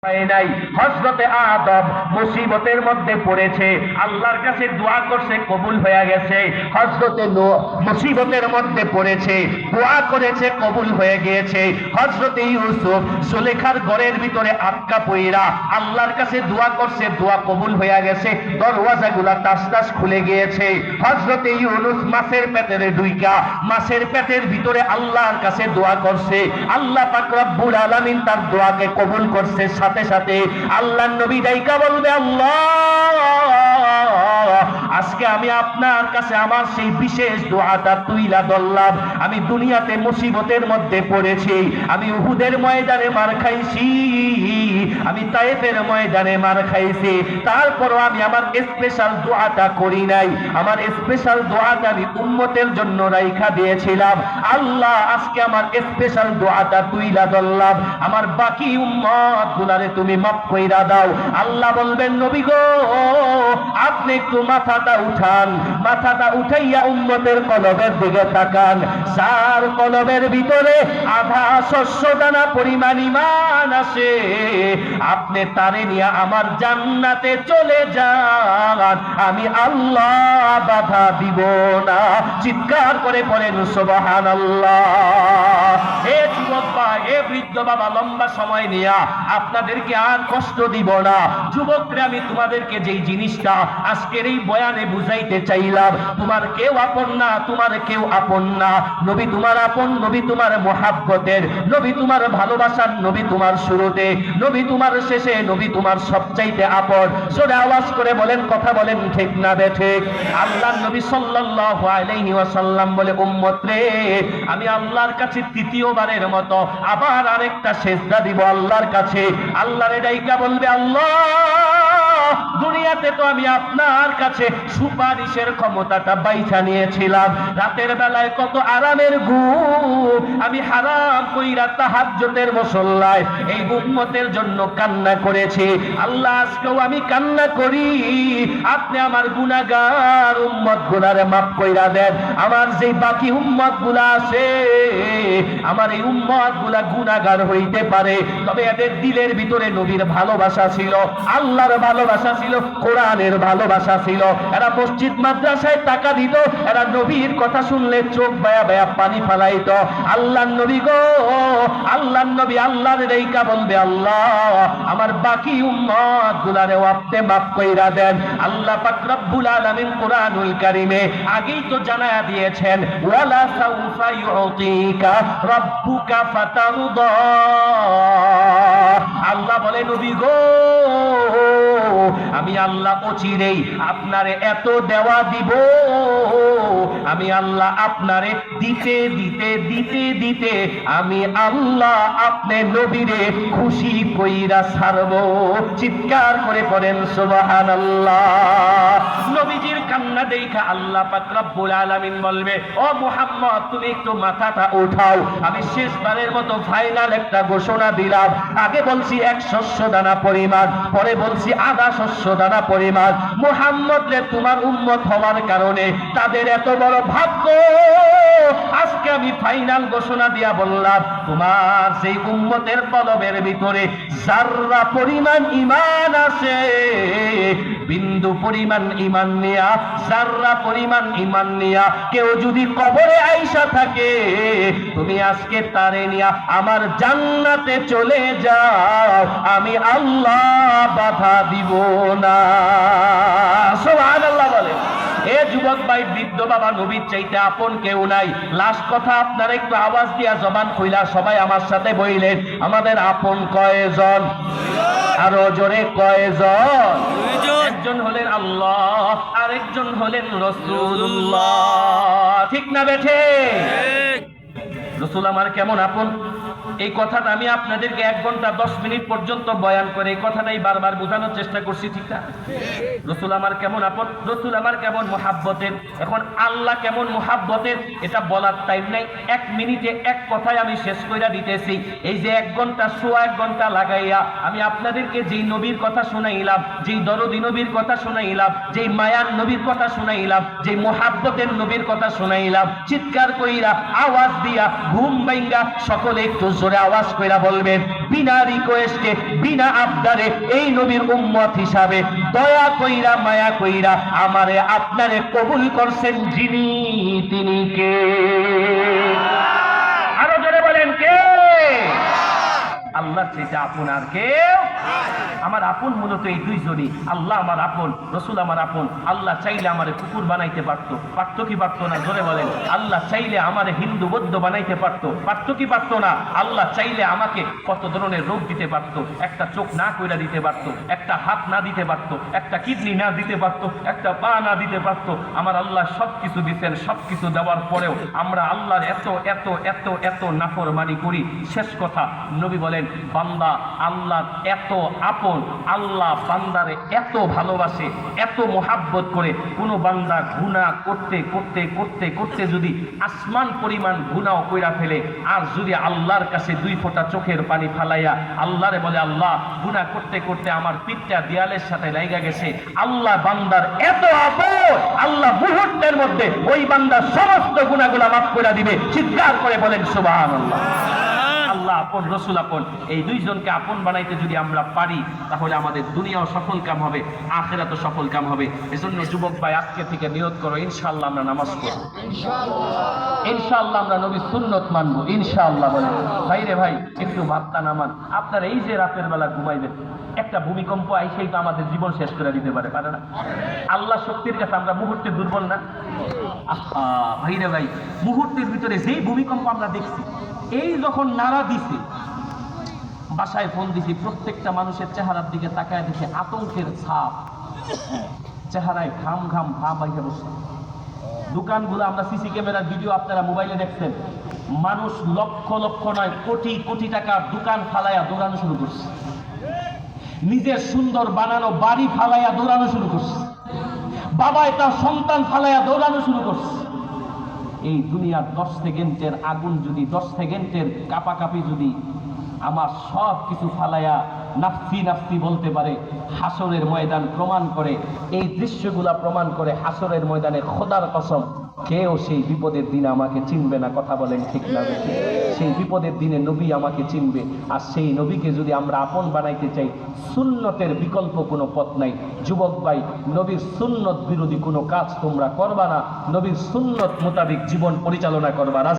নাই। হযরতে আদম মুসিবতের মধ্যে পড়েছে, আল্লাহর কাছে দোয়া করছে, কবুল হয়ে গেছে। হযরতে নূহ মুসিবতের মধ্যে পড়েছে, দোয়া করেছে, কবুল হয়ে গিয়েছে। হযরতে ইউসুফ সুলেখার ঘরের ভিতরে আটকা পইরা আল্লাহর কাছে দোয়া করছে, দোয়া কবুল হয়ে গেছে, দরওয়াজাগুলা টাস টাস খুলে গিয়েছে। হযরতে ইউনূস মাছের পেটে ঢুইকা মাছের পেটের ভিতরে আল্লাহর কাছে দোয়া করছে, আল্লাহ পাক রব্বুল আলামিন তার দোয়াকে কবুল করছে। সাথে সাথে আল্লাহর নবী ডাইকা বলবে, আল্লাহ আজকে আমি আপনার কাছে আমার সেই বিশেষ দোয়াটা তুইলা ধরলাম। আমি দুনিয়াতে মুসিবতের মধ্যে পড়েছি, আমি উহুদের ময়দানে মার খাইছি, আমি তায়েফের ময়দানে মার খাইছি, তারপরও আমি আমার স্পেশাল দোয়াটা করি নাই। আমার স্পেশাল দোয়াটা আমি উম্মতের জন্য রাইখা দিয়েছিলাম। আল্লাহ আজকে আমার স্পেশাল দোয়াটা তুইলা ধরলাম, আমার বাকি উম্মত গুলারে তুমি মাফ কইরা দাও। আল্লাহ বলবেন, নবী গো আপনি একটু মাথাটা উঠান, মাথাটা উঠাইয়া উম্মতের কলবের দিকে তাকান। যার কলবের ভিতরে আধা শস্য দানা পরিমাণ ঈমান আছে, আপনি তারে নিয়ে আমার জান্নাতে চলে যান, আমি আল্লাহ বাধা দিব না। চিৎকার করে পড়েন সুবহানাল্লাহ। হে যুবক ভাই, হে বৃদ্ধ বাবা, লম্বা সময় নিয়া আপনাদেরকে আর কষ্ট দিব না। যুবকরা আমি তোমাদেরকে যেই জিনিসটা আজকের এই বয়ানে বুঝাইতে চাইলাম, তোমার কেউ আপন না, তোমার কেউ আপন না। নবী তোমার আপন, নবী তোমার মুহাব্বতের, নবী তোমার ভালোবাসার, নবী তোমার শুরুতে, নবী তোমার শেষে, নবী তোমার সবচাইতে আপন। জোরে আওয়াজ করে বলেন, কথা বলেন ঠিক না বেঠিক? আল্লাহর নবী সাল্লাল্লাহু আলাইহি ওয়াসাল্লাম বলে, উম্মত রে আমি আল্লাহর কাছে তৃতীয়বারের মতো আবার আরেকটা সেজদা দিব আল্লাহর কাছে। আল্লাহরে ডাইকা বলবে, আল্লাহ দুনিয়াতে তো আমি আপনার কাছে সুপারিশের ক্ষমতাটা বাইছা নিয়েছিলাম, রাতের বেলায় কত আরামের ঘুম আমি হারাম কইরা তাহাজ্জুদের মুসল্লায় এই উম্মতের জন্য কান্না করেছি। আল্লাহ আজকেও আমি কান্না করি, আপনি আমার গুনাহগার উম্মত গুনারে মাফ কইরা দেন। আমার যে বাকি উম্মত গুলা আছে, আমার এই উম্মত গুলা গুনাহগার হইতে পারে, তবে এদের দিলের ভিতরে নবীর ভালোবাসা ছিল, আল্লাহর ভালোবাসা ছিল, কোরআনের ভালোবাসা ছিল। এরা মসজিদ মাদ্রাসায় টাকা দিত, এরা নবীর কথা শুনলে চোখ বায়া বায়া পানি ফালাইতো। আল্লাহর নবী গো, আল্লাহর নবী আল্লাহর রেইকা বলবে, আল্লাহ আমার বাকি উম্মত গুলারে আপনি মাফ কইরা দেন। আল্লাহ পাক রব্বুল আলামিন কোরআনুল কারীমে আগেই তো জানায়া দিয়েছেন, ওয়ালা সাউফা ইউতিকা রাব্বুকা ফাতারদা। আল্লাহ বলে, নবী গো আমি আল্লাহ অচিরেই আপনারে এত দেওয়া দিব, আমি আল্লাহ আপনারে দিতে দিতে দিতে দিতে আমি আল্লাহ আপনি নবীরে খুশি কইরা ছাড়ব। চিৎকার করে পড়েন সুবহানাল্লাহ। নবীজির কান্না দেখা আল্লাহ পাক রব্বুল আলামিন বলবে, ও মুহাম্মদ তুমি একটু মাথাটা উঠাও, আমি শেষবারের মতো ফাইনাল একটা ঘোষণা দিলাম। আগে বলছি এক শস্য দানা পরিমাণ, পরে বলছি আধা শস্য দানা পরিমাণ। মুহাম্মদ রে তোমার উম্মত হওয়ার কারণে তাদের এত বড় ভাগ্য, আজকে আমি ফাইনাল ঘোষণা দিয়া বললাম, তোমার সেই উম্মতের কলবের ভিতরে যাররা পরিমাণ ঈমান আছে, বিন্দু পরিমাণ ঈমান নিয়া, যাররা পরিমাণ ঈমান নিয়া কেউ যদি কবরে আইসা থাকে, তুমি আজকে তারে নিয়া আমার জান্নাতে চলে যাও, আমি আল্লাহ বাধা দিব না। সুবহানাল্লাহ বলে। এ যুবক ভাই, বৃদ্ধ বাবা, নবীর চাইতে আপন কেউ নাই। লাস্ট কথা আপনারা একটু আওয়াজ দিয়া জবান খুইলা সবাই আমার সাথে বইলেন, আমাদের আপন কয়জন? আরো জোরে কয়জন? একজন হলেন আল্লাহ, আরেকজন হলেন রাসূলুল্লাহ। ঠিক না বেঠে? রাসূল আমার কেমন আপন, এই কথাটা আমি আপনাদেরকে 1 ঘন্টা 10 মিনিট পর্যন্ত বয়ান করে এই কথাটাই বারবার বোঝানোর চেষ্টা করছি, ঠিক না? রাসূল আমার কেমন আপন, রাসূল আমার কেমন মুহাব্বতের। এখন আল্লাহ কেমন মুহাব্বতের এটা বলার টাইম নাই, 1 মিনিটে এক কথায় আমি শেষ করে দিতেছি। এই যে 1 ঘন্টা, সোয়া 1 ঘন্টা লাগাইয়া আমি আপনাদেরকে যেই নবীর কথা শুনাইলাম, যেই দরদী নবীর কথা শুনাইলাম, যেই মায়ার নবীর কথা শুনাইলাম, যেই মুহাব্বতের নবীর কথা শুনাইলাম, চিৎকার কইরা আওয়াজ দিয়া ঘুম ভাঙ্গা সকলে একটু জোরে আওয়াজ কইরা বলবেন, বিনা রিকোয়েস্টে, বিনা আবদারে এই নবীর উম্মত হিসাবে দয়া কইরা মায়া কইরা আমারে আপনারে কবুল করছেন যিনি, তিনি কে? আরো জোরে বলেন, কে? আল্লাহর চেয়ে আপন আর কেউ? আমার আপন মূলত এই দুইজনই। আল্লাহ আমার আপন, রসুল আমার আপন। আল্লাহ চাইলে আমারে কুকুর বানাইতে পারতো, পারতো কি পারতো না? জোরে বলেন। আল্লাহ চাইলে আমারে হিন্দু বৌদ্ধ বানাইতে পারতো, পারতো কি পারতো না? আল্লাহ চাইলে আমাকে কত ধরনের রোগ দিতে পারতো, একটা চোখ না কইরা দিতে পারতো, একটা হাত না দিতে পারতো, একটা কিডনি না দিতে পারতো, একটা পা না দিতে পারতো। আমার আল্লাহ সবকিছু দিচ্ছেন। সবকিছু দেওয়ার পরেও আমরা আল্লাহর এত এত এত এত নাফরমানি করি। শেষ কথা, নবী বলেন, বান্দা আল্লাহ এত আপন, আল্লাহ বান্দারে এত ভালোবাসে, এত মোহাব্বত করে। কোন বান্দা গুনাহ করতে করতে করতে করতে যদি আসমান পরিমাণ গুনাহ কইরা ফেলে, আর যদি আল্লাহর কাছে 2 ফোঁটা চোখের পানি ফালাইয়া আল্লাহরে বলে, আল্লাহ গুনাহ করতে করতে আমার পিঠটা দেয়ালের সাথে লাগা গেছে, আল্লাহ বান্দার এত আপন, আল্লাহ মুহূর্তের মধ্যে ওই বান্দার সমস্ত গুনাহগুলো মাফ করে দিবে। চিৎকার করে বলেন সুবহানাল্লাহ। আল্লাহ আপন, রসুল আপন, এই দুইজনকে আপন বানাইতে যদি আমরা পারি, তাহলে আমাদের দুনিয়াও সফল কাম হবে, আখিরাতও সফল কাম হবে। এজন্য যুবক ভাই, আজকে থেকে নিয়ত করো, ইনশাআল্লাহ আমরা নামাজ পড়ব, ইনশাআল্লাহ আমরা নবীর সুন্নত মানবো, ইনশাআল্লাহ। বলে ভাই রে ভাই, একটু ভাতটা নামান। আপনারা এই যে রাতের বেলা ঘুমাইবেন, একটা ভূমিকম্প আইসেই তো আমাদের জীবন শেষ করে দিতে পারে, পারে না? আল্লাহ শক্তির কাছে আমরা মুহূর্তে দুর্বল না? ভাই রে ভাই, মুহূর্তের ভিতরে যেই ভূমিকম্প আমরা দেখছি, এই যখন নাড়া দিছে, বাসায় ফোন দিছি, প্রত্যেকটা মানুষের চেহারার দিকে তাকায় দেখে আতঙ্কের ছাপ, চেহারায় ঘাম ঘাম ভাব আইসা বসে। দোকানগুলো আমরা সিসি ক্যামেরার ভিডিও আপনারা মোবাইলে দেখছেন, মানুষ লক্ষ লক্ষ নয়, কোটি কোটি টাকার দোকান ফালাইয়া দৌড়ানো শুরু করছে, নিজের সুন্দর বানানো বাড়ি ফালাইয়া দৌড়ানো শুরু করছে, বাবায় তার সন্তান ফালাইয়া দৌড়ানো শুরু করছে। এই দুনিয়ার 10 সেকেন্ডের আগুন যদি, 10 সেকেন্ডের কাপাকাপি যদি আমার সব কিছু ফালাইয়া নাফসি নাফসি বলতে পারে, হাসরের ময়দান প্রমাণ করে, এই দৃশ্যগুলা প্রমাণ করে, হাসরের ময়দানে খোদার কসম কেউ সেই বিপদের দিনে আমাকে চিনবে না। কথা বলেন ঠিক না? সেই বিপদের দিনে নবী আমাকে চিনবে। আর সেই নবীকে যদি আমরা আপন বানাইতে চাই, সুন্নতের বিকল্প কোনো পথ নাই। যুবক ভাই, নবীর সুন্নত বিরোধী কোনো কাজ তোমরা করবা না, নবীর সুন্নত মোতাবেক জীবন পরিচালনা করবা।